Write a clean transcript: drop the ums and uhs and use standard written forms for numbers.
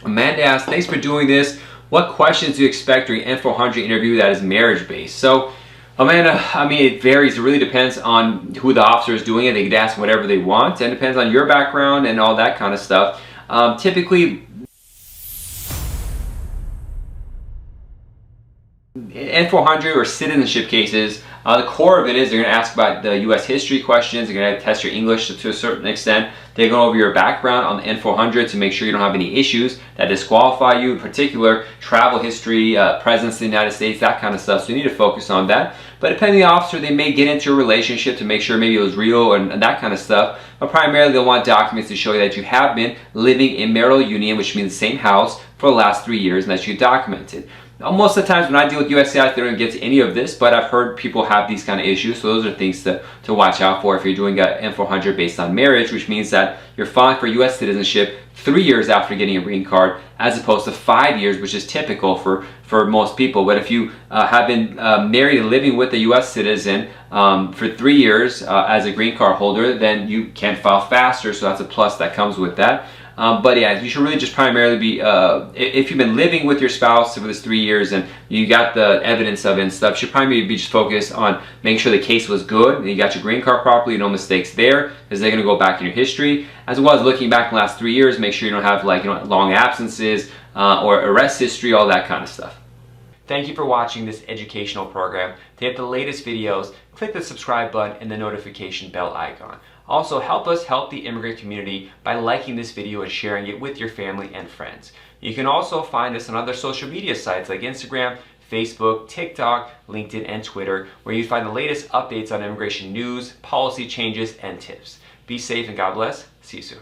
Amanda asks, thanks for doing this. What questions do you expect during N-400 interview that is marriage-based? So, Amanda, I mean, it varies. It really depends on who the officer is doing it. They can ask whatever they want, and it depends on your background and all that kind of stuff. Typically, N-400 or citizenship cases, the core of it is they're going to ask about the U.S. history questions. They're going to test your English to a certain extent. They go over your background on the N-400 to make sure you don't have any issues that disqualify you, in particular travel history, presence in the United States, that kind of stuff. So you need to focus on that. But depending on the officer, they may get into a relationship to make sure maybe it was real and that kind of stuff. But primarily they'll want documents to show you that you have been living in marital union, which means the same house, for the last 3 years, and that you documented. Now, most of the times when I deal with USCIS, they don't get to any of this, but I've heard people have these kind of issues, so those are things to watch out for if you're doing an N-400 based on marriage, which means that you're filing for U.S. citizenship 3 years after getting a green card, as opposed to 5 years, which is typical for most people. But if you have been married and living with a U.S. citizen for 3 years as a green card holder, then you can file faster, so that's a plus that comes with that. But yeah, you should really just primarily be, if you've been living with your spouse for this 3 years and you got the evidence of it and stuff, you should primarily be just focused on making sure the case was good and you got your green card properly, no mistakes there, because they're going to go back in your history, as well as looking back in the last 3 years, make sure you don't have long absences or arrest history, all that kind of stuff. Thank you for watching this educational program. To get the latest videos, click the subscribe button and the notification bell icon. Also, help us help the immigrant community by liking this video and sharing it with your family and friends. You can also find us on other social media sites like Instagram, Facebook, TikTok, LinkedIn, and Twitter, where you find the latest updates on immigration news, policy changes, and tips. Be safe and God bless. See you soon.